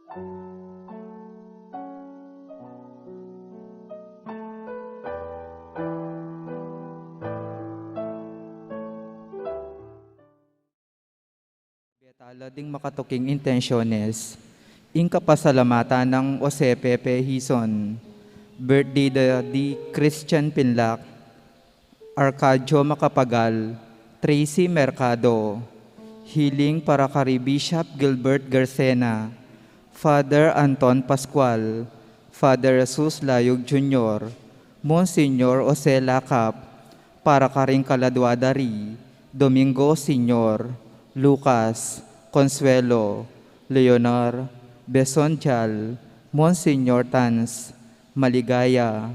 Betala ding makatuking intensyones, ingka pasalamatan ng Jose Pepe Hison, birthday di Christian Pinlac, Arcadio Macapagal, Tracy Mercado, healing para kay Bishop Gilbert Garcena, Father Anton Pascual, Father Jesus Layog Jr., Monsignor Jose Lacap, para karing Kaladwadari, Domingo Senior, Lucas, Consuelo, Leonor, Besonjal, Monsignor Tans, Maligaya,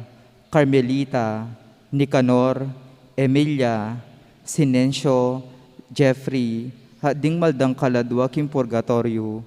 Carmelita, Nicanor, Emilia, Sinencio, Jeffrey, hading maldang kaladwa kim purgatorio.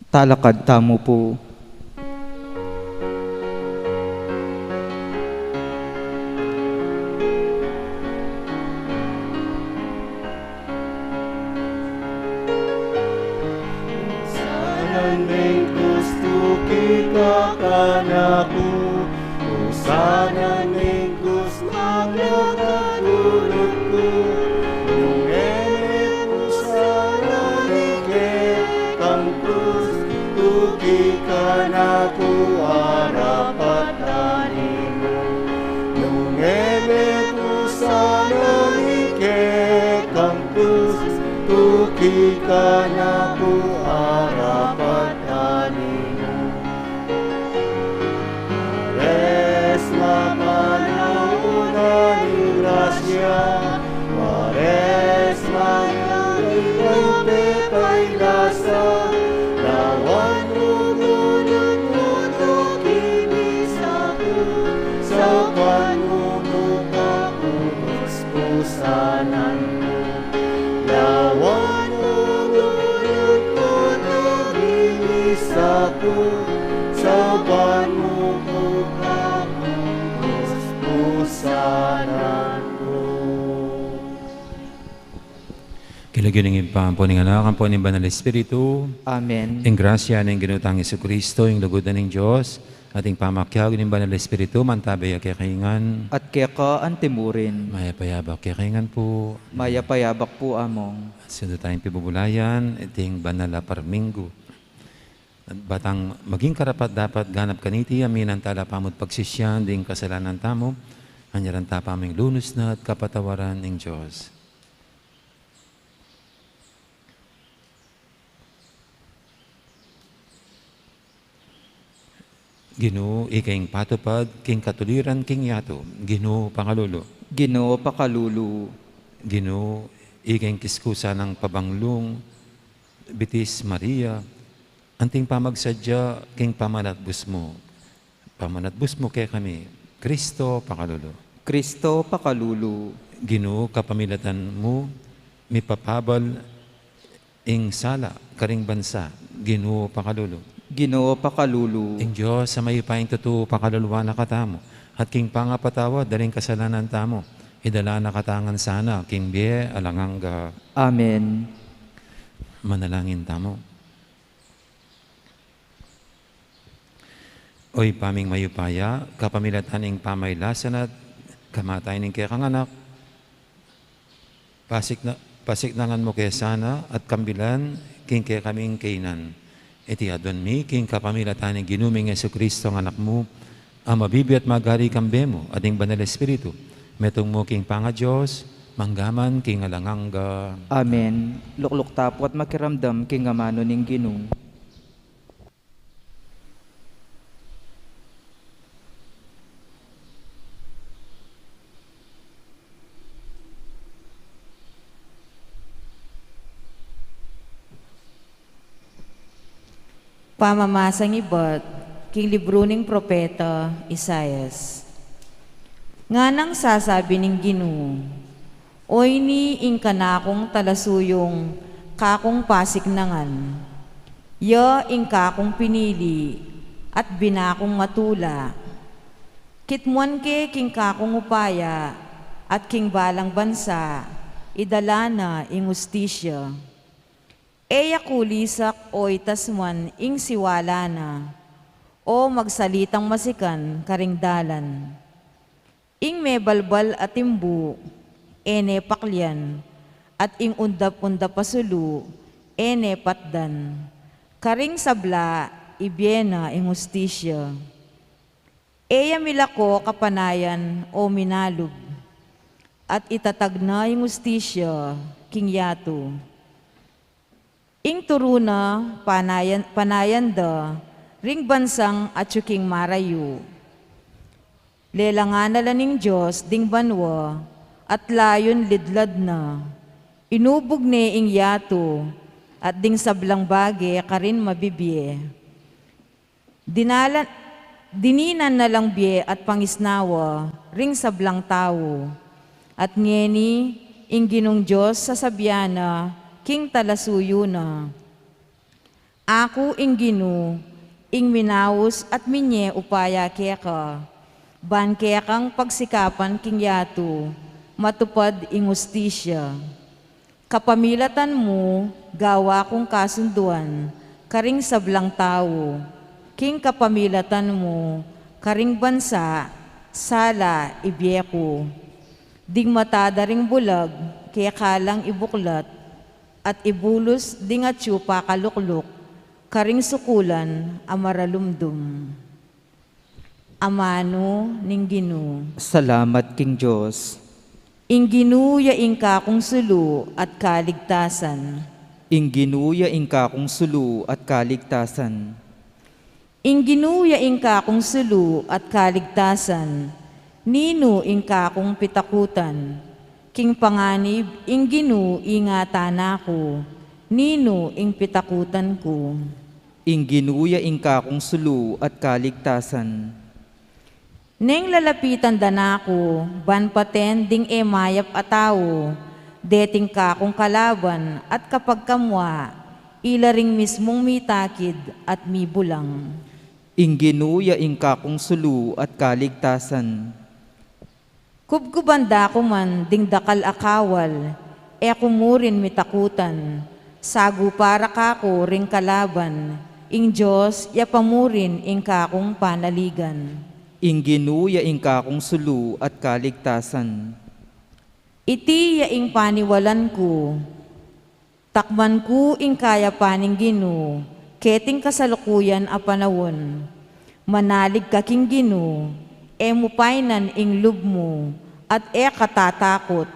Talakad tamo po. Sanang may gusto kita kanaku, o sana may gusto nagatulog ko. Nung mo sana ike kang tuki kanaku arapat animo. Nung mo sana ike kang tuki kanaku arapat animo. Mares mapanaunan ni grasya, mares mangyayang pepay lasa, lawan rumunod mo tukinis ako, sa panumuka puspusanan mo. Lawan rumunod mo tukinis ako, sa panumuka puspusanan mo. Kilagyan po ng anak, ang po ng Banal Espiritu, Amen. ang grasya ng ginutang Jesucristo, ang lugodan ng Diyos, ating pamakyag ng Banal Espiritu, mantabay at kakaingan, At keka antimurin, mayapayabak kakaingan po, mayapayabak po among. at sino tayong pibubulayan, iting Banal na Parminggo. At batang maging karapat dapat ganap kaniti, amin ang tala pamot pagsisyan, ding kasalanan tamo, anyaran tapaming lunos na at kapatawaran ng Diyos. Ginoo, ikaing patupad, king katuliran, king yato. Ginoo, pangalulo. Ginoo pakalulu, Ginoo, ikaing kiskusa ng pabanglong, bitis Maria, anting pamagsadya, king pamanatbus mo. Pamanatbus mo kay kami. Kristo, pangalulo. Kristo pakalulu, Ginoo, kapamilatan mo, mipapabal, ing sala, karing bansa. Ginoo, pangalulo. Ginoo pakalulu, Ing Diyos sa may paing totoo pakaluluwa na katamo, at king pangapatawa daling kasalanan tamo, idala na katangan sana, king biye alanganga Amen. manalangin tamo. Oy paming mayupaya, kapamilatan ing pamaylasan at kamatay ning kaya kang anak, pasiknangan mo kaya sana at kambilan, king kaya kaming kainan. Iti adon mi, king kapamilatan ng ginuming Yesu Kristo ang anak mo, ang mabibi at magari kambe mo, ading banal Espiritu, metong mo king panga Diyos, manggaman king alanganga. Amen. Lukluk tapo at makiramdam king amano ning Ginoo. Pamamasang ibat, king libro ning propeta Isayas. Nga nang sasabi ning Ginoo, oy ni ingkanakong talasuyong kakong pasiknangan, ya ingkakong pinili at binakong matula, kitmuan ke king kakong upaya at king balang bansa, idala na ing ustisya. Eya kulisak o itasman ing siwala na, o magsalitang masikan karingdalan. Ing may balbal at imbu, ene paklyan, at ing undap-undap pasulu, ene patdan. Karing sabla, ibyena ing ustisya. Eya milako kapanayan o minalub, at itatag na ing ustisya, king yato. Ing turuna panayanda, ring bansang at yuking marayu. Lelangan nala ning Diyos ding banwa, at layon lidlad na. Inubog ne ing yato, at ding sablang bage karin mabibye. Dininan na lang bye at pangisnawa, ring sablang tao. At ngeni, ing Ginong Diyos sa sabyana, king talasuyo na. Ako ing Ginoo, ing minawos at minye upaya keka, ban kekang pagsikapan king yato, matupad ing ustisya. Kapamilatan mo, gawa kong kasunduan, karing sablang tao, king kapamilatan mo, karing bansa, sala ibyeko. Ding matadaring bulag, kaya kalang ibuklat, at ibulos ding atyo pakalukluk, karing sukulan amaralumdum. Amano ning Ginoo. Salamat king Diyos. Ing ginuya ing kakong sulu at kaligtasan. Ing ginuya ing kakong sulu at kaligtasan. Ing ginuya ing kakong sulu at kaligtasan. Nino ing kakong pitakutan. King panganib, ing Ginoo ingatan ako, nino ing pitakutan ko. Ing ginuya ing kakong sulu at kaligtasan. Neng lalapitan danako, banpaten ding emayap atawo, deting kakong kalaban at kapag kamwa, ilaring mismong mitakid at mibulang. Ing ginuya ing kakong sulu at kaligtasan. Kubkubanda ko man ding dakal akawal, e kumurin mitakutan, sagu para kako ring kalaban, ing Diyos yapamurin ing kakong panaligan. Ing ginuya ing kakong sulu at kaligtasan. Iti ya ing paniwalan ko, takman ko ing kaya paning Ginoo, keting kasalukuyan a panawon, manalig ka king Ginoo, e mupainan ing lub mo, at e katatakot,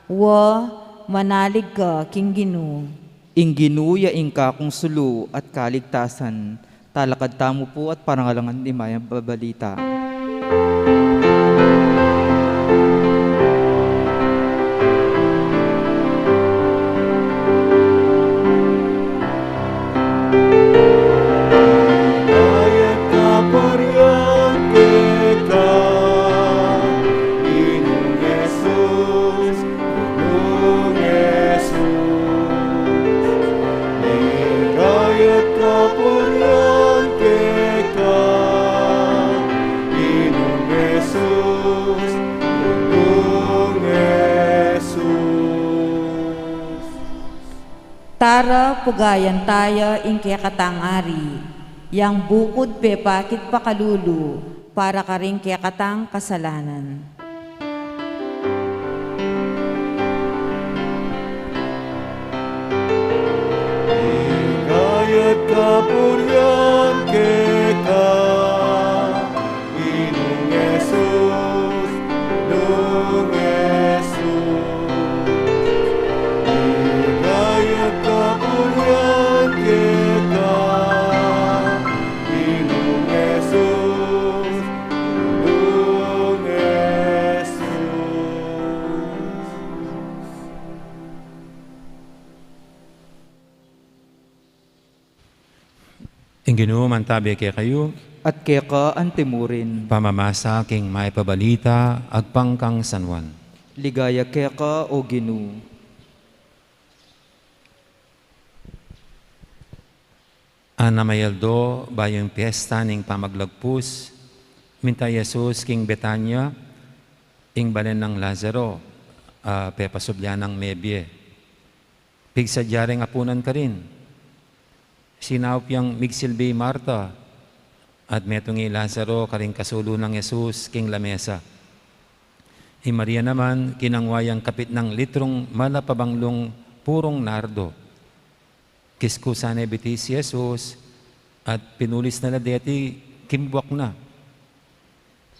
wa manalig ka king Ginoo. Ing ginuya ing kakong sulu at kaligtasan. Talakad tamo po at parangalangan ni Mayang Babalita. Tara pugayan tayo ing kaya katangari, yang bukod pe pakit pakalulu, para ka rin kaya katang kasalanan. Ang Ginoo man tabi kay kayo, at kaya ka antimurin. pamamasa king may pabalita, agpangkang San Juan. Ligaya kaya ka, O Ginoo. Anamayaldo, bayong piyesta ning pamaglagpus, minta Jesus king Betanya, ing balen ng Lazaro, pepasubyan ng mebye. Pigsadyaring apunan ka rin. Sinaup yang migsilbi Marta, at metungi Lazaro karing kasulo ng Jesus king lamesa. Si Maria naman, kinangwayang kapit ng litrong malapabanglong purong nardo. Kiskusane biti si Jesus, at pinulis na deti kimbuak na.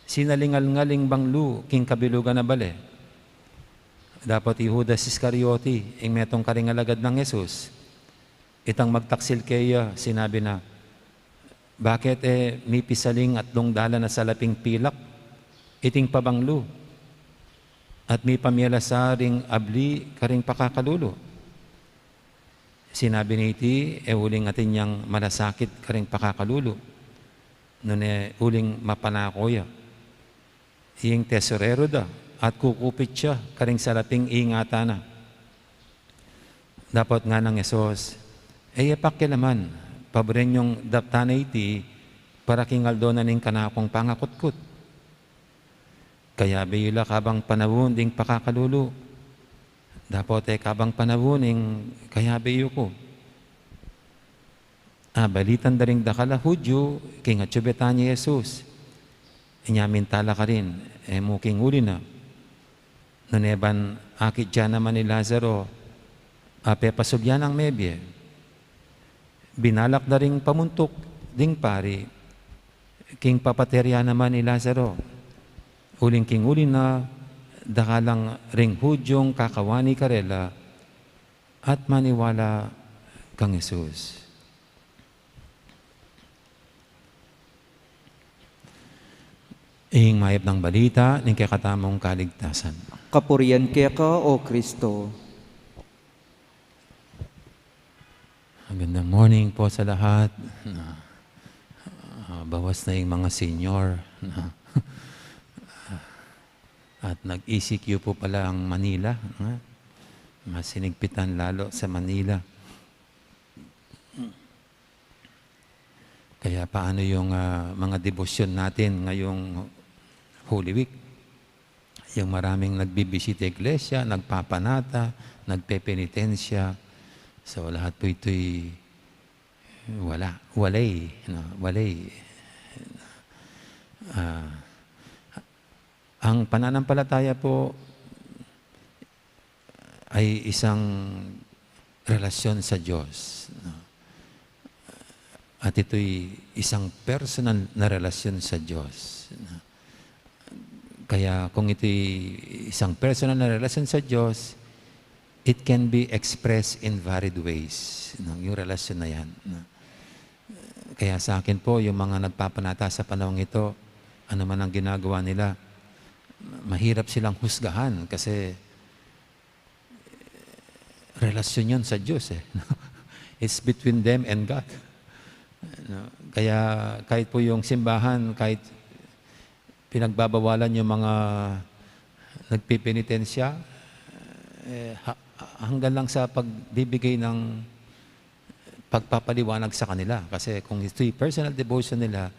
Sinalingal-ngaling banglu king kabilugan na bale. Dapat i Judas Iscariote, ing metong karingalagad ng Jesus. Itang magtaksil kaya, sinabi na, bakit may pisaling at dala na salaping pilak, iting pabanglu, at may pamyalasaring abli karing pakakalulo. Sinabi ni iti, uling atin niyang malasakit karing pakakalulo, nun uling mapanakoya. Iying tesorero da, at kukupit siya karing salaping ingata na. Dapat nga ng Esos, pakilaman, pabren yung daptana iti, para kingaldo na ning kanakong pangakutkut. Kaya biyula kabang panawon ding pakakalulo. Dapat kabang panawon ing kaya biyo ko. Balitan daring dakala Hudyo, king at Betanya Jesus. Inyamin tala ka rin, muking uli na. Nuneban akit dyan naman ni Lazaro, pepasubyan ang mebye. Binalak na ring pamuntok ding pari, king papaterya naman ni Lazaro. Uling king uli na, dakalang ring Hudyong kakawani karela, at maniwala kang Jesus. Ing mayap ng balita, ning kakatamong kaligtasan. Kapurian kaya ka, O Kristo. Magandang morning po sa lahat. Bawas na yung mga senior. At nag-ECQ po pala ang Manila. Mas sinigpitan lalo sa Manila. Kaya paano yung mga debosyon natin ngayong Holy Week? Yung maraming nagbibisita iglesia, nagpapanata, nagpepenitensya. So lahat po ito'y walay. Ang pananampalataya po ay isang relasyon sa Diyos. At ito'y isang personal na relasyon sa Diyos. Kaya kung ito'y isang personal na relasyon sa Diyos, it can be expressed in varied ways. Yung relasyon na yan. Kaya sa akin po, yung mga nagpapanata sa panahong ito, ano man ang ginagawa nila, mahirap silang husgahan kasi relasyon yun sa Diyos. It's between them and God. Kaya kahit po yung simbahan, kahit pinagbabawalan yung mga nagpipenitensya, hanggang lang sa pagbibigay ng pagpapaliwanag sa kanila. Kasi kung ito'y personal devotion nila,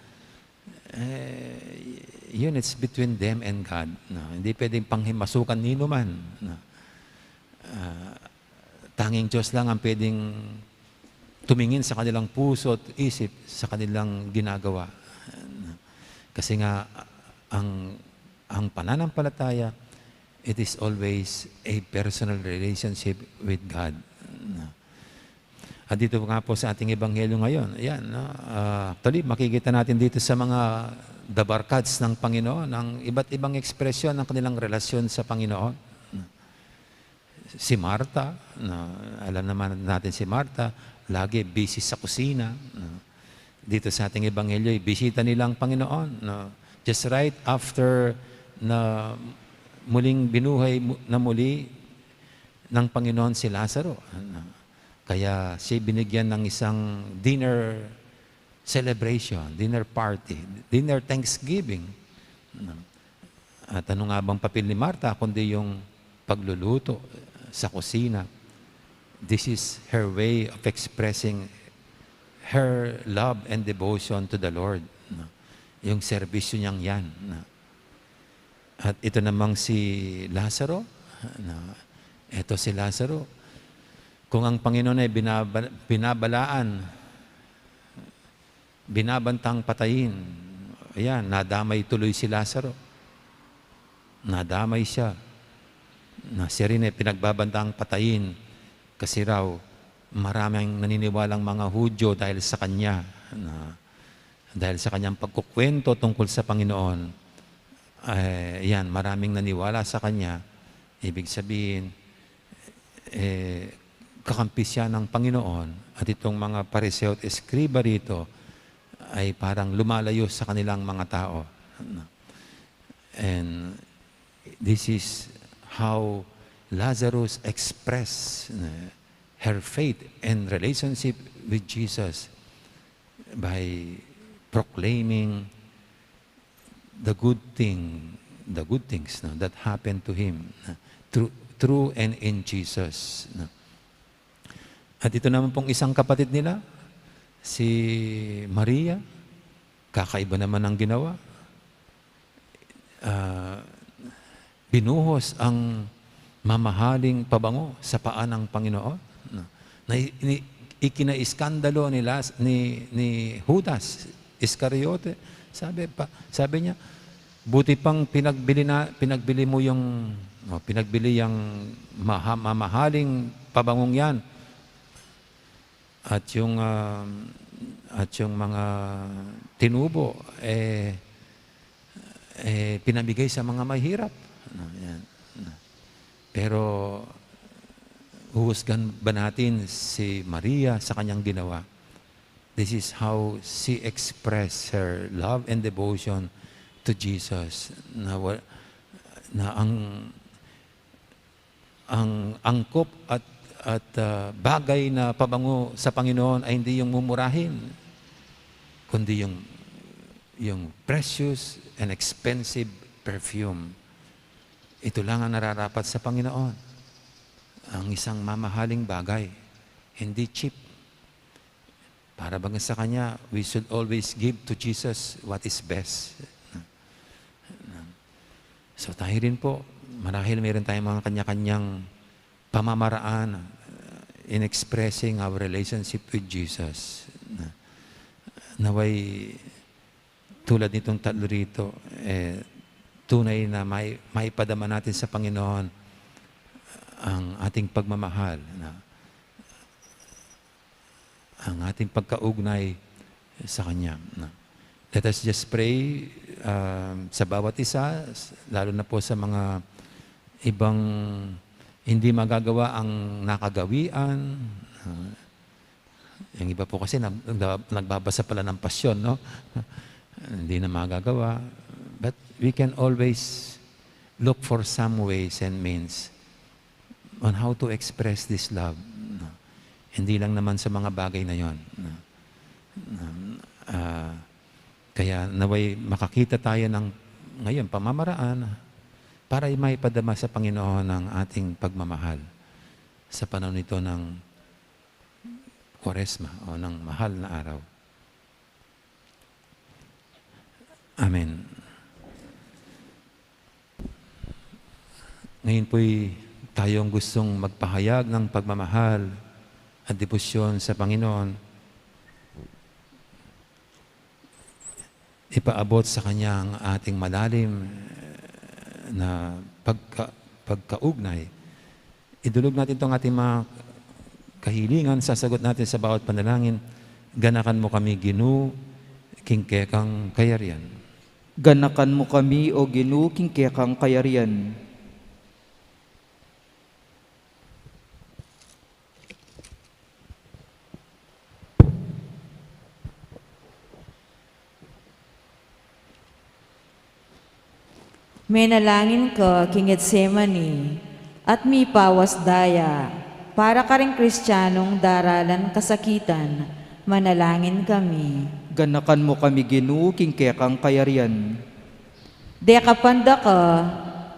yun, it's between them and God. Hindi pwedeng panghimasukan nino man. Tanging Diyos lang ang pwedeng tumingin sa kanilang puso at isip sa kanilang ginagawa. Kasi nga, ang pananampalataya, it is always a personal relationship with God. At dito nga po sa ating ebanghelyo ngayon, ayan, actually, makikita natin dito sa mga dabarkads ng Panginoon, ang iba't ibang ekspresyon ng kanilang relasyon sa Panginoon. Si Marta, alam naman natin si Marta, lagi busy sa kusina. Dito sa ating ebanghelyo, bisita nilang Panginoon. Just right after na muling binuhay na muli ng Panginoon si Lazaro. Kaya siya binigyan ng isang dinner celebration, dinner party, dinner Thanksgiving. At ano nga bang papel ni Martha kundi yung pagluluto sa kusina. This is her way of expressing her love and devotion to the Lord. Yung serbisyo niyang yan. At ito namang si Lazaro. Ito si Lazaro. Kung ang Panginoon ay binabalaan, binabantang patayin, ayan, nadamay tuloy si Lazaro. Nadamay siya. Na siya rin ay pinagbabantang patayin kasi raw maraming naniniwalang mga Hudyo dahil sa kanya, dahil sa kanyang pagkukwento tungkol sa Panginoon, yan, maraming naniwala sa kanya. Ibig sabihin, kakampi siya ng Panginoon at itong mga Pariseo at Eskriba rito ay parang lumalayo sa kanilang mga tao. And this is how Lazarus expressed her faith and relationship with Jesus by proclaiming the good things that happened to him through and in Jesus. At ito naman pong isang kapatid nila, si Maria, kakaiba naman ang ginawa. Binuhos ang mamahaling pabango sa paa ng Panginoon. Na ikinaiskandalo ni Judas Iscariote. Sabi niya, buti pang pinagbili mo yung mamahaling pabangong yan. At yung mga tinubo pinabigay sa mga mahirap. Yan. Pero huhusgan ba natin si Maria sa kanyang ginawa? This is how she expressed her love and devotion to Jesus. Na ang angkop at bagay na pabango sa Panginoon ay hindi yung mumurahin, kundi yung precious and expensive perfume. Ito lang ang nararapat sa Panginoon. Ang isang mamahaling bagay, hindi cheap. Para bang sa Kanya, we should always give to Jesus what is best. So tayo rin po, marahil meron tayong mga kanya-kanyang pamamaraan in expressing our relationship with Jesus. Naway, tulad nitong tatlo rito, tunay na maipadama natin sa Panginoon ang ating pagmamahal, ang ating pagkaugnay sa Kanya. Let us just pray sa bawat isa, lalo na po sa mga ibang hindi magagawa ang nakagawian. Yung iba po kasi nagbabasa pala ng pasyon, no? Hindi na magagawa. But we can always look for some ways and means on how to express this love. No? Hindi lang naman sa mga bagay na yon. No? Kaya naway makakita tayo ng ngayon pamamaraan para maipadama sa Panginoon ang ating pagmamahal sa panahon nito ng Kwaresma o ng mahal na araw. Amen. Ngayon po'y tayong gustong magpahayag ng pagmamahal at debosyon sa Panginoon. Ipaabot sa Kanya ang ating malalim na pagkaugnay. Idulog natin itong ating mga kahilingan, sasagot natin sa bawat panalangin. Ganakan mo kami, Ginoo, kingkekang kayarian. Ganakan mo kami, O Ginoo, kingkekang kayarian. Menalangin ka, King Getsemani, at mipawas daya, para ka rin Kristiyanong daralan kasakitan, manalangin kami. Ganakan mo kami Ginoo, king kekang kayarian. Dekapanda ka,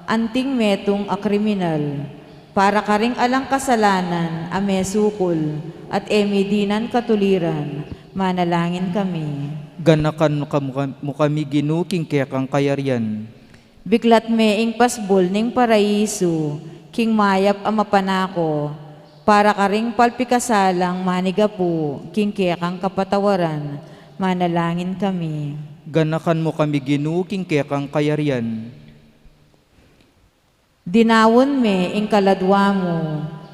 anting metong a kriminal, para karing alang kasalanan, ame sukol, at emidinan katuliran, manalangin kami. Ganakan mo kami Ginoo, king kekang kayarian. Biglat meing pasbol ning paraiso, king mayap amapanako, para karing palpikasalang manigapu, king kekang kapatawaran, manalangin kami. Ganakan mo kami Ginoo, king kekang kayarian. Dinawon me ing kaladwa mo,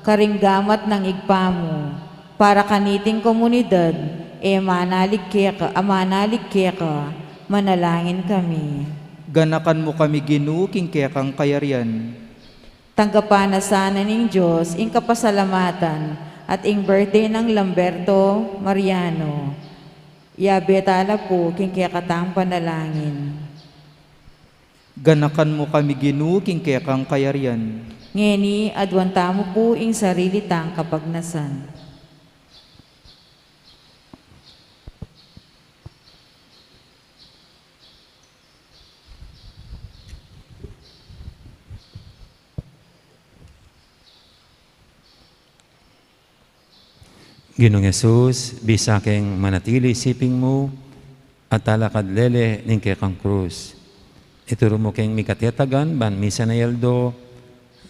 karing gamat ng igpa mo, para kaniting komunidad, manalig ka, manalangin kami. Ganakan mo kami Ginoo, king kekang kayarian. Tanggapan na sana ning Diyos ing kapasalamatan at ing birthday ng Lamberto Mariano. Yabetala po king kekatang panalangin. Ganakan mo kami Ginoo, king kekang kayarian. Ngeni adwanta mo po ing sarili tang kapagnasan. Ginoong Yesus, bisaking manatili siping mo at talakad lele ning kekang krus. Ituro mo keng mikatetagan, ban misa na yaldo,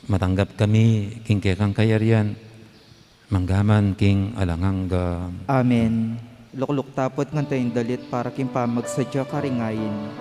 matanggap kami king kekang kayarian, manggaman king alanganga. Amen. Lukluk tapot ng tayong dalit para king pamagsadya karingayin.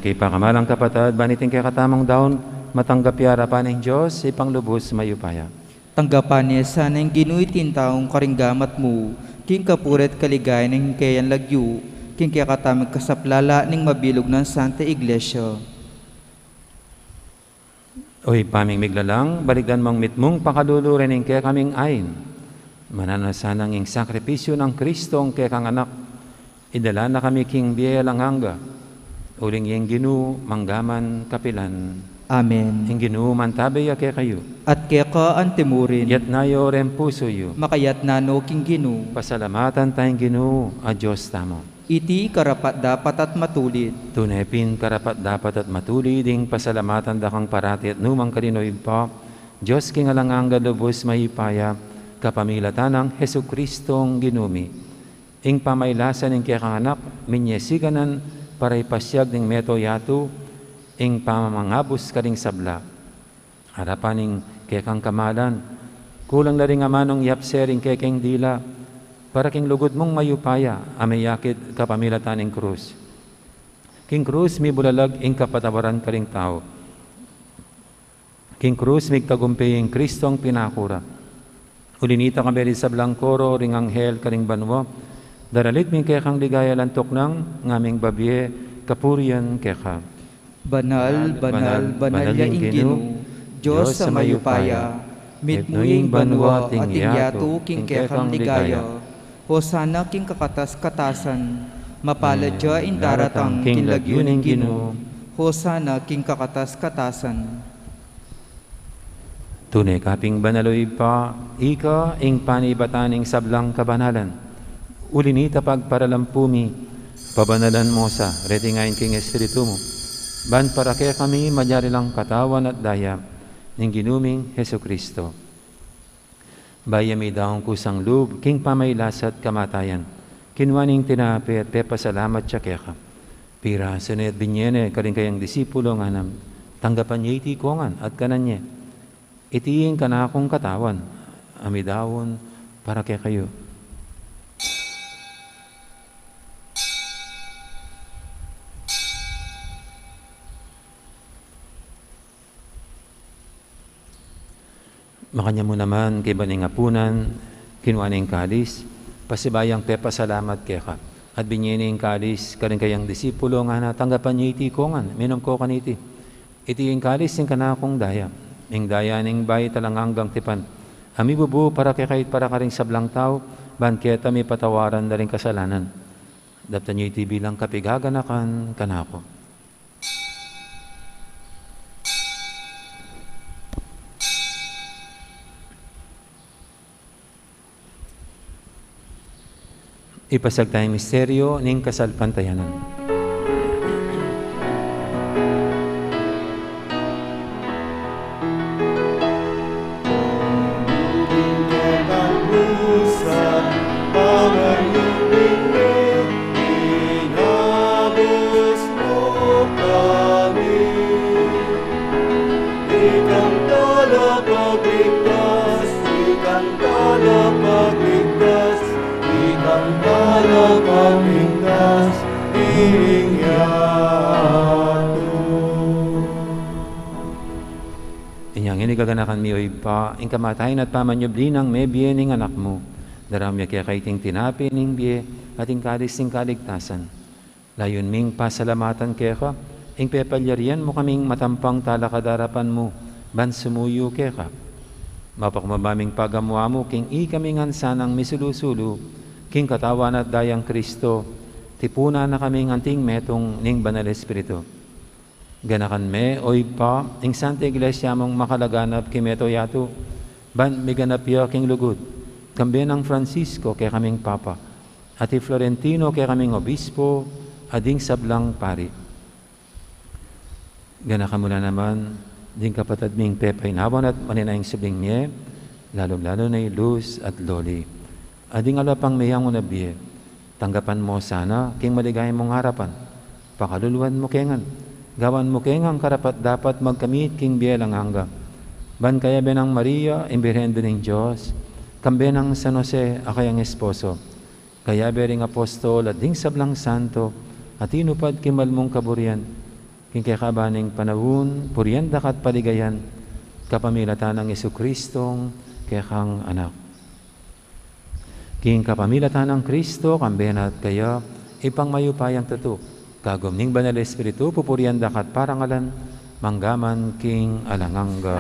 Kay pakamalang kapatid, baniting kay katamang daon, matanggap yarapan ng Diyos, ipanglubos mayupaya. Tanggapan niya sana yung ginuitin taong karinggamat mo, king kapuret kaligay ng kayan lagyu, king kaya katamang kasaplala ng mabilog ng Santa Iglesia. Oy, paming miglalang, baligdan mong mitmong pakalulurin ng kaya kaming ayin. Mananasanang ing sakripisyo ng Kristo ang kaya kang anak. Idala na kami king biya langanga. Uling yung Ginoo, manggaman kapilan. Amen. Yung Ginoo, mantabay kaya kayo. At kaya ka antimurin, Yat nayo ren puso yo. makayat nano king Ginoo. Pasalamatan tayong Ginoo, a Diyos tamo. Iti karapat dapat at matulit. Tunepin karapat dapat at matuli ding pasalamatan dakang parati at numang karinoy pa. Diyos king alanganga lubos mahipaya, kapamilatan ng Hesu Kristong ginumi. Ing pamaylasan ng kaya anak, minyesiganan, para ipasyag ng meto yato, ing pamamangabos ka ring sabla. Harapaning kekang kamalan, kulang na rin amanong yapsering kekeng dila, para king lugod mong mayupaya, amayakit kapamilatan ing krus. King krus mi bulalag ing kapatawaran ka ring tao. King krus mig tagumpay ing Kristong pinakura. Ulinita kami rin sa blangkoro ring anghel ka ring banwa, daralit mi kekang ligaya lantok ng ngaming babye, kapurian keka. Banal, banal, banal ya inginu, Diyos sa mayupaya, mitnuing banwa at ingyatu king kekang ligaya, hosana king kakatas-katasan, mapaladya in daratang king lagyuning ginu, hosana king kakatas-katasan. Tunay kaping banaloy pa, ika ing panibataning sablang kabanalan. Ulinita pagparalampumi, pabanalan mo sa retingain king espiritu mo. Ban para kaya kami madyari lang katawan at daya ng ginuming Heso Kristo. Bayami daong kusang loob, king pamaylasat kamatayan. Kinwaning tinapi at pepasalamat siya kaya ka. Pira sunod binyene karing kayang disipulo nga nam. Tanggapan niya iti kongan at kanan niya. Itiing ka na akong katawan. Amidawon para kaya kayo. Makanya mo naman kay baning apunan, kinuaning kalis, pasibayang pepasalamat kaya ka. At binyining kalis, karing kayang disipulo nga natanggapan niya iti kongan, minom ko kaniti. Iti yung kalis, yung kanakong daya. Yung daya ning bayi talang hanggang tipan. Ami bubu para kay kahit para karing sablang tao, banketa may patawaran na rin kasalanan. Dapta niya iti bilang kapigaganakan kanako. Ipasag tayong misteryo ng kasalpantayanan. Inyang inigaganakan mi oy pa, ing kamatayin at pamanyubli ng may biye ning anak mo. Daramya kaya kaiting tinapi ning biye at ing kalis ning kaligtasan. Layon ming pasalamatan kaya ka, ing pepalyarian mo kaming matampang talakadarapan mo, ban sumuyo kaya ka. Mapakmabaming pagamuha mo, king i kaming ansanang misulusulu, king katawan at dayang Kristo, tipuna na kaming anting metong ning banal espiritu. Ganakan me, oy pa, ing Santa Iglesia mong makalaganap kimeto yato, ban miganap ya king lugod, kambi ng Francisco kaya kaming Papa, at Florentino kaya kaming Obispo, ading sablang pari. Ganakan mo na naman, ding kapatid ming Pepay nawan at maninayang subing niye, lalo-lalo na Luz at Loli. Ading alapang mayang unabiye, tanggapan mo sana, king maligay mong harapan, pakaluluan mo kengan, gawan mo kengang karapat dapat magkamit king bielang hangga. Ban kaya benang Maria, imbirhendo ng Diyos, kambe ng San Jose, akayang esposo, kaya bering apostol at ding sablang santo, at inupad kimal mong kaburian, king kakabaning panahon, purian dakat paligayan, kapamilatan ng Jesucristong kekang anak. King kapamilatan ng Kristo, kambenat kaya, ipang mayupayang tatu, kagom ning banal espiritu, pupurian dakat parangalan, manggaman king alangangga.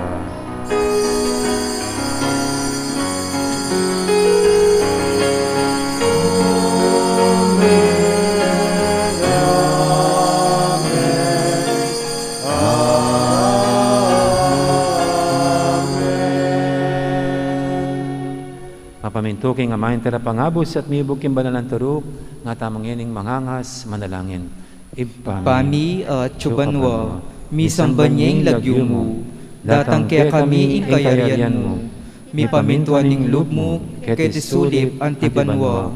Papamintuking amahin tera pangabos at mibog kim banalan turok, nga tamang yaning mangangas, manalangin. Pami at Chubanwa, misambanyeng lagyo mo, datang kaya kami ing kayarian mo, mi pamintuan ning loob mo, kaya tisulip antibanwa,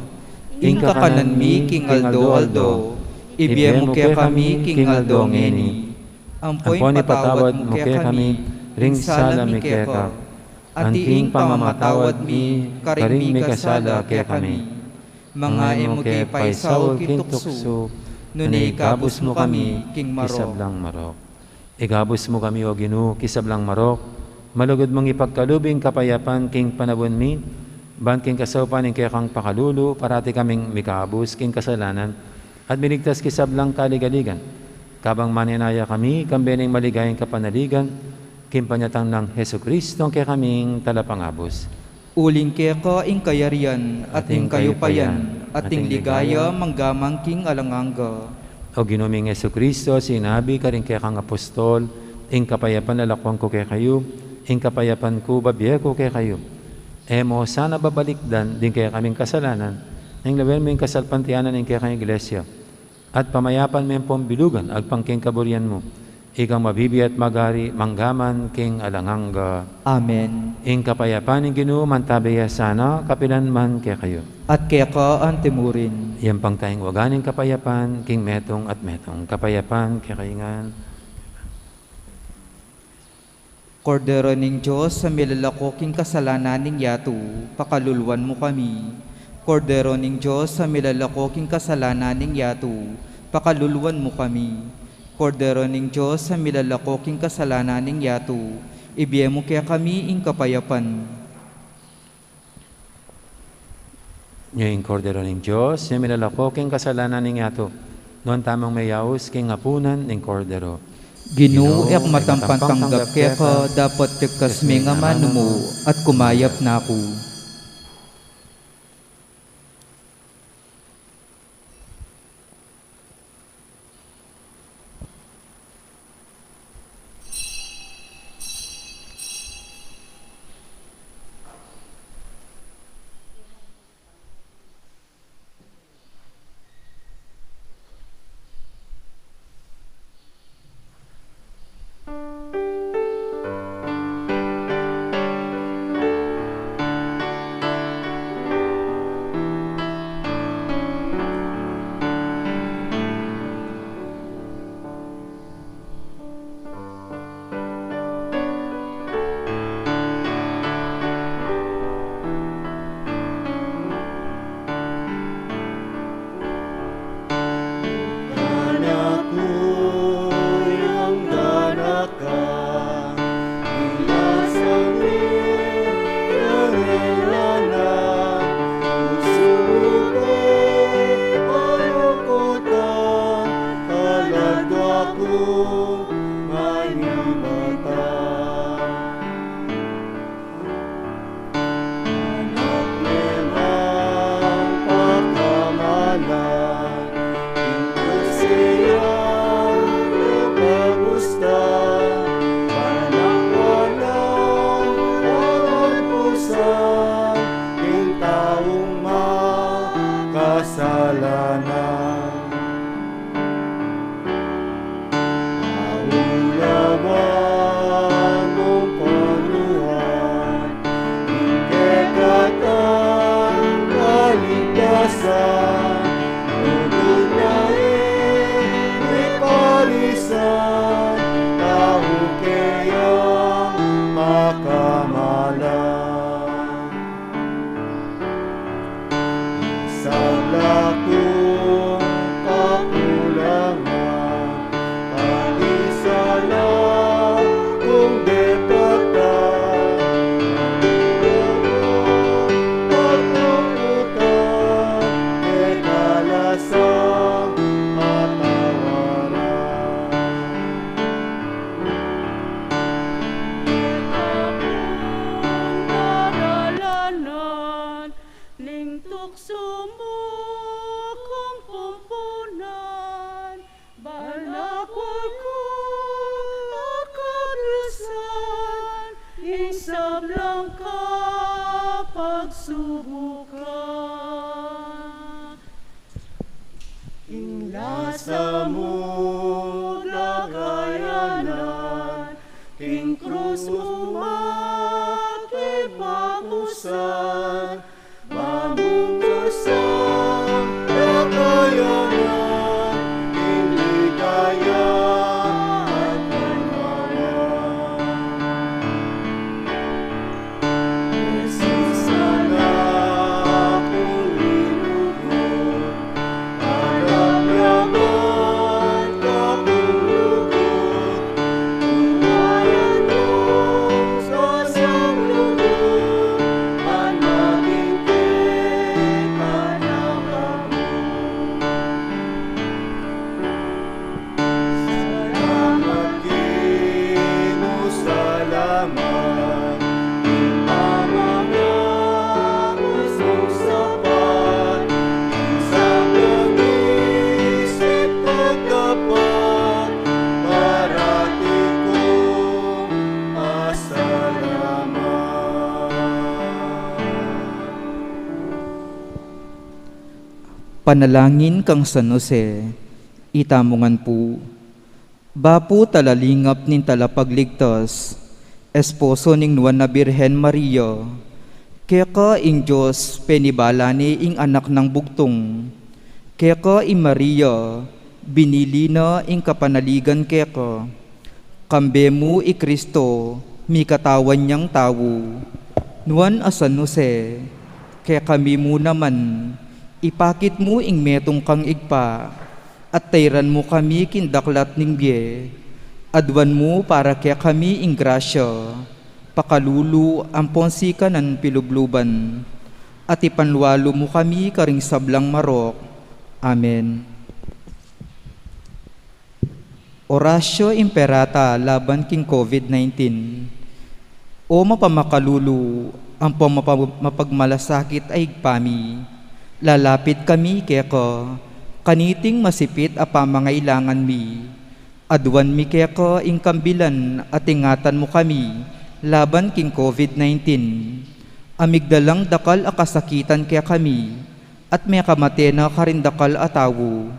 ing kakanan mi king aldo-aldo, ibiyem mo kaya kami king aldo ngeni, Ampoy Amponi patawad mo kaya kami, ring salami kaya ka, anting pamamatawad mi, karing mi kasala kaya kami. Mga emo kay paisaw kintukso, nuni igabos mo kami, king marok. Kisablang marok. Igabos mo kami, o Ginoo, kisablang marok, malugod mong ipagkalubing kapayapan king panabon mi, ban king kasaupan ing kaya kang pakalulu, parati kaming mikaabos king kasalanan, at miligtas kisablang kaligaligan. Kabang maninaya kami, kambening maligayang kapanaligan, kimpanyatang ng Heso Kristo ang kaya kaming talapangabos. Uling kaya ka ing kayarian, ating kayupayan, ating ligaya, manggamang king alanganga. O Ginoong Heso Kristo, sinabi ka rin kaya kang apostol, ing kapayapan alakwang ko kaya kayo, ing kapayapan ko babiya ko kaya kayo. Emo, sana babalikdan din kaya kaming kasalanan, nang lawen mo yung kasalpantianan ng kaya kang iglesia. At pamayapan mo yung pambilugan, agpangking kaburian mo. Ikaw mabibi at magari, manggaman king alanganga. Amen. Ing kapayapan ng Ginoo, mantabaya sana, kapilan man kaya kayo. At kaya ka antimurin. Yan pang tayong waganing kapayapan, king metong at metong. Kapayapan, kaya kaingan. Kordero ning Diyos, sa milalako king kasalanan ning yato, pakaluluwan mo kami. Kordero ning Diyos, sa milalako king kasalanan ning yato, pakaluluwan mo kami. Kordero ning Diyos, sa milalako king kasalanan ning yato, ibiye mo kaya kami ing kapayapan. Ngayon, Kordero ng Diyos, yung milalako king kasalanan ning yato, noon tamang mayaos king apunan ng Kordero. Ginoo, ek matampantanggap kaya ka, dapat tigkas mi nga mano mo, at kumayap na ako. Panalangin kang San Jose, itamungan po. Bapu talalingap nin talapagligtas, esposo ning nuwan na Birhen Maria, kaya ka ing Diyos penibala ni ing anak ng bugtong, kaya ka ing Maria, binili na ing kapanaligan kaya ka, kambe mo i Kristo, mi katawan niyang tawo, nuwan a San Jose, kaya kami mo naman, ipakit mo ing metong kang igpa, at tayran mo kami kindaklat ning biye, adwan mo para kaya kami ing grasya, pakalulu ang ponsika ng pilubluban, at ipanwalo mo kami karing sablang marok. Amen. Orasyo Imperata laban king COVID-19. O mapamakalulu, ang mapagmalasakit ay igpami, lalapit kami kaya ko, kaniting masipit a pamangailangan mi. Adwan mi kaya ko ing kambilan at ingatan mo kami laban king COVID-19. Amigdalang dakal a kasakitan kaya kami at may kamate na karindakal a tawo.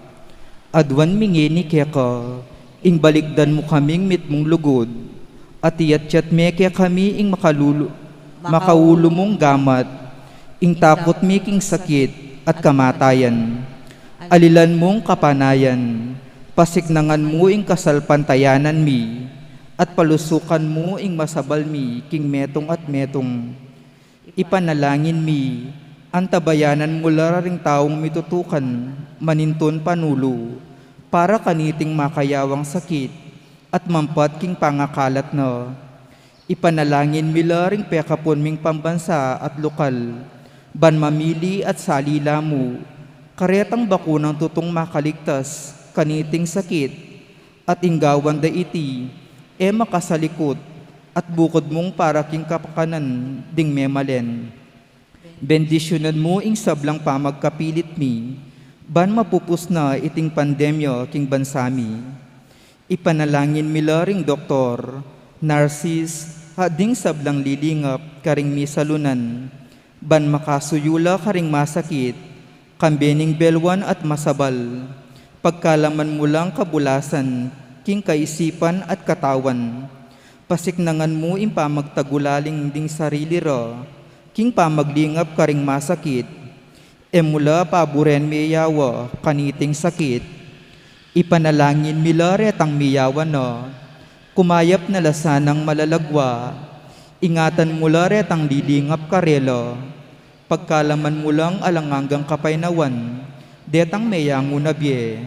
Adwan mingini kaya ko ing balikdan mo kaming mitmong lugod at iyat-yat me kaya kami ing makaulo mong gamat ing takot mi king sakit at kamatayan. Alilan mong kapanayan, pasiknangan mo ing kasalpantayanan mi, at palusukan mo ing masabal mi, king metong at metong. Ipanalangin mi, antabayanan mo lararing taong mitutukan, maninton panulo, para kaniting makayawang sakit, at mampat king pangakalat na. Ipanalangin mi laring pekapon ming pambansa at lokal, ban mamili at salila mo, karetang bakunang tutong makaligtas, kaniting sakit, at inggawan da iti, makasalikot, at bukod mong para king kapakanan, ding memalen. Bendisyonan mo ing sablang pamagkapilit mi, ban mapupus na iting pandemya king bansami. Ipanalangin mi laring doktor, nurses, hading sablang lilingap, karing misalunan, ban makasuyula karing masakit, kambening belwan at masabal, pagkalaman mo lang kabulasan, king kaisipan at katawan, pasiknangan mo ing pamagtagulaling ding sarili ra, king pamaglingap karing masakit, mula paburen miyawa, kaniting sakit, ipanalangin mila retang miyawa na, kumayap na lasanang malalagwa, ingatan mula retang lilingap karelo, pagkalaman mo lang alanganggang kapainawan, detang mayango na biye.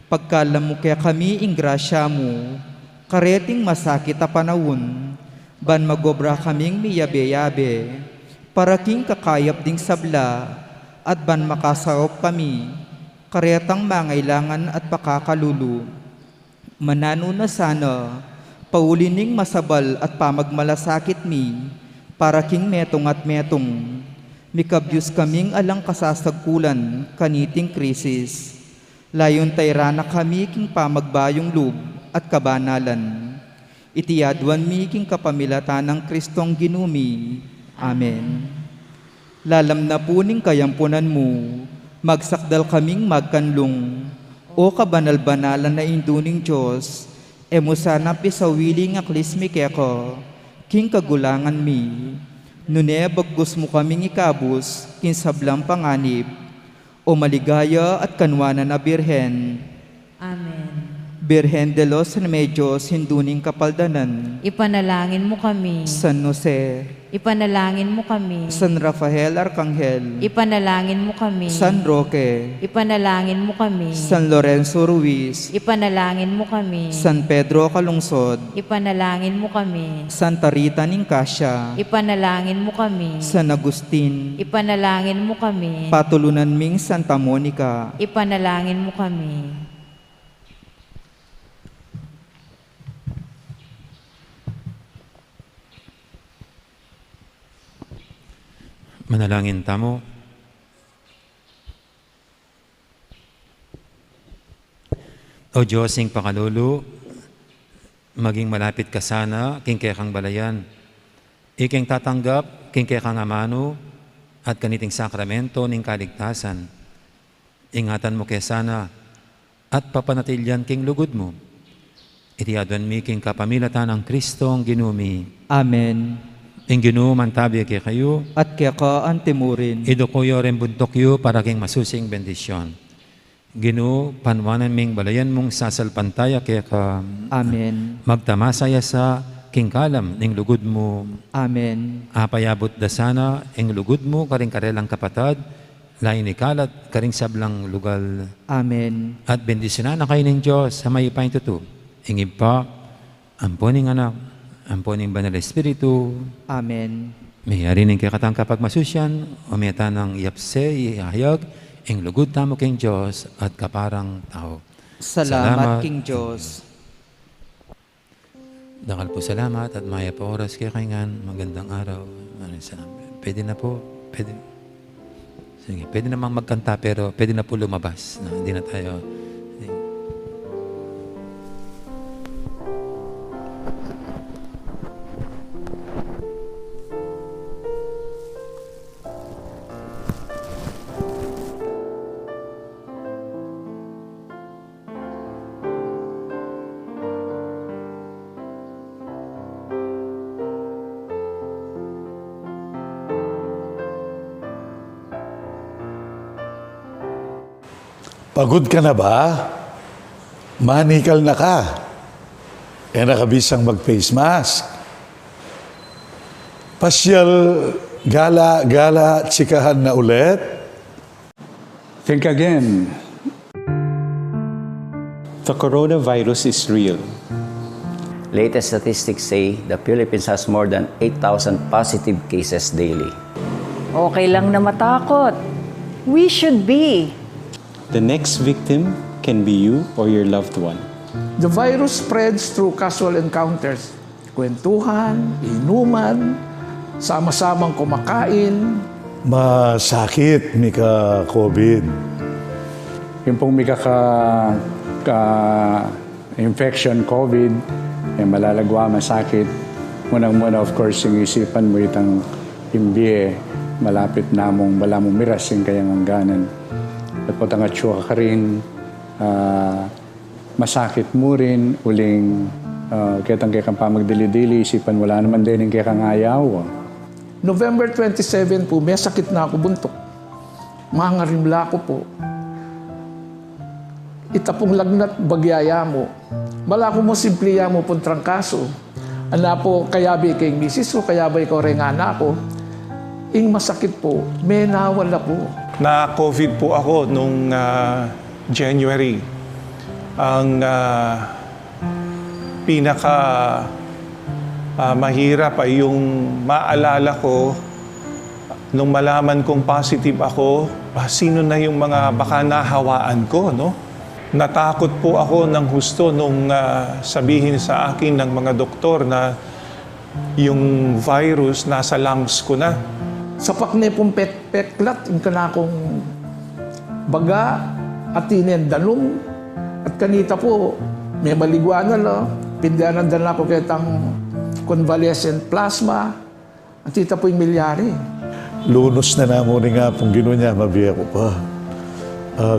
Pagkalam mo kaya kami ing grasya mo, kareting masakit a panawon, ban magobra kaming miyabe-yabe, para king kakayap ding sabla, at ban makasarop kami, karetang mangailangan at pakakalulu. Manano na sana, paulining masabal at pamagmalasakit mi, para king metong at metong, mikabyus kaming alang kasasagkulan, kaniting krisis. Layon tayrana kami king pamagbayong lub at kabanalan. Itiyadwan mi king kapamilatan ng Kristong ginumi. Amen. Lalam na puning kayampunan mo, magsakdal kaming magkanlong, o kabanal-banalan na induning Diyos, mo sana pisawiling aklismi keko, king kagulangan mi. Nune bagus mo kaming ikabus, kinsablang panganib, o maligaya at kanwana na Birhen. Amen. Birhen de los Remedios, hinduning kapaldanan. Ipanalangin mo kami. San Jose, Ipanalangin mo kami. San Rafael Arcangel, Ipanalangin mo kami. San Roque, Ipanalangin mo kami. San Lorenzo Ruiz, Ipanalangin mo kami. San Pedro Calungsod, Ipanalangin mo kami. Santa Rita Ninkasya, Ipanalangin mo kami. San Agustin, Ipanalangin mo kami. Patulunan ming Santa Monica, Ipanalangin mo kami. Manalangin tamo. O Diyos, ing pakalulu, maging malapit ka sana, king kaya kang balayan. Iking tatanggap, king kaya kang amano, at kaniting sakramento ning kaligtasan. ingatan mo kaya sana at papanatilyan king lugod mo. Iti adwan mi king kapamilatan ang Kristo ang ginumi. Amen. Ing ginuman tabi kay kayo, At kaya ka antimurin. idukuyo rin buntok yu para king masusing bendisyon. Ginu, panwanan ming balayan mong sasalpantaya kaya ka Amen. magtamasaya sa king kalam ning lugod mo. Amen. Apayabot da sana ing lugod mo karing karelang kapatad, lain ikalat karing sablang lugal. Amen. At bendisyonan na kayo ng Diyos sa may ipain tuto. Ingib pa, amponing anak, amponing banal Espiritu, Amen. mayari ning kakatang kapag masusyan, o mayata ng yapse, ihayag, ing lugod tamo king Diyos at kaparang tao. Salamat, King Diyos. Dakal po salamat at maya pa oras kay kaingan. Magandang araw. Maraming salamat. Pwede na po. Pwede. Sige, pwede namang magkanta pero pwede na po lumabas. Hindi na tayo. Pagod ka na ba? Manikal na ka. Nakabisang mag-face mask. Pasyal, gala, tsikahan na ulit. Think again. The coronavirus is real. Latest statistics say the Philippines has more than 8,000 positive cases daily. Okay lang na matakot. We should be. The next victim can be you or your loved one. The virus spreads through casual encounters. Kwentuhan, inuman, sama-samang kumakain. Masakit, Mika COVID. Yung pong may infection, COVID, malalagwa, masakit. Munang-muna, of course, yung isipan mo itang imbiye, malapit namong balamong miras yung kayang hangganan. At po tangatsyo ka rin, masakit mo rin, uling kitang kaya kang pamagdili-dili, isipan wala naman din yung kaya kang ayaw. November 27 po, may sakit na ako buntok. Mangarimla ko po. Itapong lagnat bagyaya mo. Bala ko mo simpliya mo pong trangkaso. Ana po, kaya ba kay misis ko, kaya ba ikaw rin anak ko. Ing masakit po, may nawala po. Na-COVID po ako nung January. Ang pinaka mahirap ay yung maalala ko nung malaman kong positive ako, sino na yung mga baka nahawaan ko, no? Natakot po ako ng husto nung sabihin sa akin ng mga doktor na yung virus nasa lungs ko na. Sapak na pong peklat, yung kanakong baga, at danong, at kanita po, may maligwana na, pindanan na ako kitang convalescent plasma, at tita po yung milyari. Lunos na namo ni nga pong gino niya, mabiya ko pa.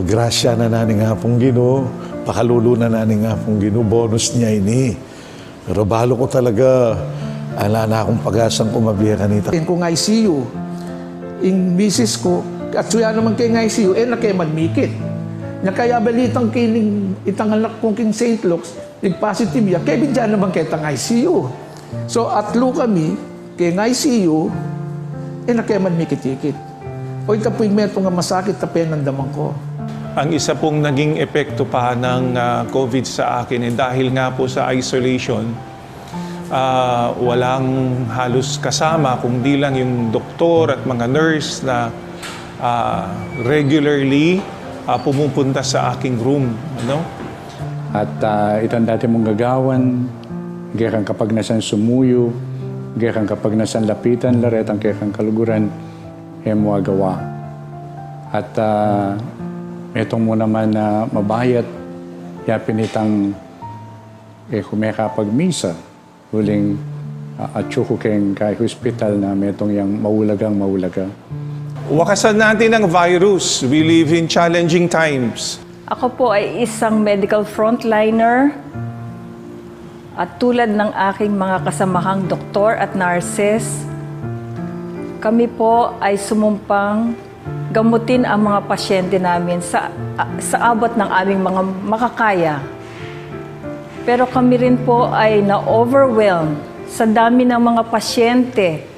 Grasya na nani nga pong gino, pakalulo na nani nga pong gino, bonus niya ini. Pero balo ko talaga, ala na akong pag-asang kumabiya kanita. Kung ICU, yung misis ko, at suya naman kay ICU, na kay madmikit. Na kaya balitang kining itang anak kong king St. Luke's, positive ya, kaya bidyan naman kay itang ICU. So atlo kami, kay ICU, na kaya madmikit-ikit. O ito po yung meto nga masakit na penandamang ko. Ang isa pong naging epekto pa ng COVID sa akin dahil nga po sa isolation, walang halos kasama kundi lang yung doktor at mga nurse na regularly pumupunta sa aking room. Ano? At itong dati mong gagawan, kaya kang kapag nasan sumuyo, kaya kang kapag nasan lapitan, laretang kaya kang kaluguran, mo agawa. At itong mo naman na mabayat, yapin itang kumeka pag-misa, huling at ko kayong hospital na metong yung maulagang. Wakasan natin ang virus. We live in challenging times. Ako po ay isang medical frontliner at tulad ng aking mga kasamahang doktor at nurses, kami po ay sumumpang gamutin ang mga pasyente namin sa abot ng aming mga makakaya. Pero kami rin po ay na-overwhelm sa dami ng mga pasyente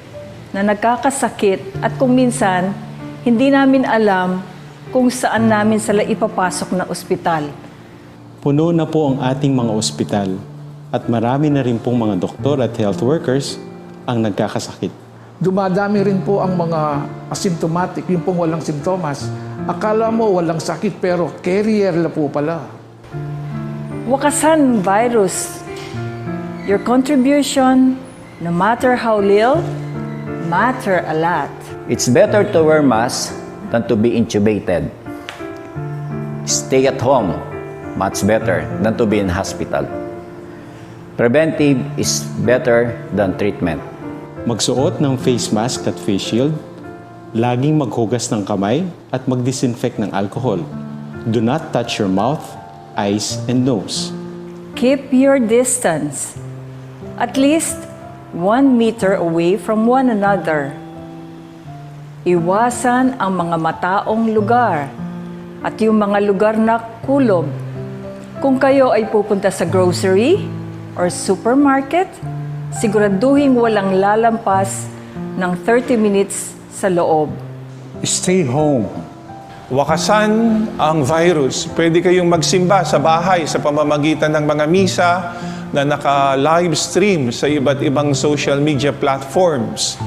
na nagkakasakit at kung minsan, hindi namin alam kung saan namin sila ipapasok na ospital. Puno na po ang ating mga ospital at marami na rin pong mga doktor at health workers ang nagkakasakit. Dumadami rin po ang mga asymptomatic, yung pong walang simptomas. Akala mo walang sakit pero carrier na po pala. Wakasan virus. Your contribution, no matter how little, matter a lot. It's better to wear mask than to be intubated. Stay at home, much better than to be in hospital. Preventive is better than treatment. Magsuot ng face mask at face shield, laging maghugas ng kamay at mag-disinfect ng alcohol. Do not touch your mouth, eyes, and nose. Keep your distance, at least 1 meter away from one another. Iwasan ang mga mataong lugar at yung mga lugar na kulob. Kung kayo ay pupunta sa grocery or supermarket, siguraduhin walang lalampas ng 30 minutes sa loob. Stay home. Wakasan ang virus. Pwede kayong magsimba sa bahay sa pamamagitan ng mga misa na naka-live stream sa iba't ibang social media platforms.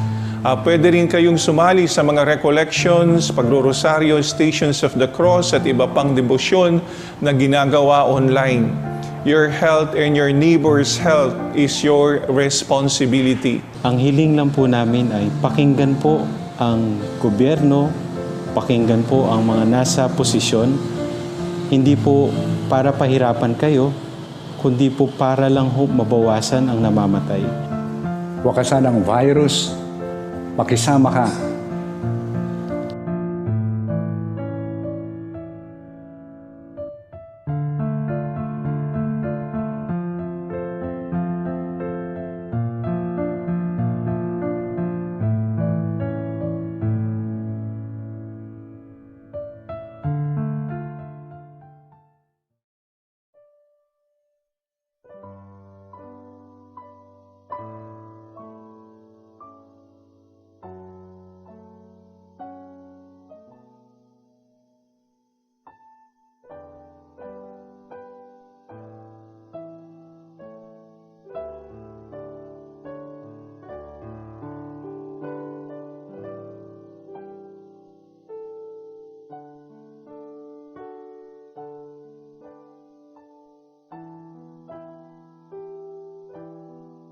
Pwede rin kayong sumali sa mga recollections, pagrorosaryo, Stations of the Cross at iba pang debosyon na ginagawa online. Your health and your neighbor's health is your responsibility. Ang hiling lang po namin ay pakinggan po ang gobyerno, pakinggan po ang mga nasa posisyon, hindi po para pahirapan kayo, kundi po para lang mabawasan ang namamatay. Wakasan ang virus, makisama ka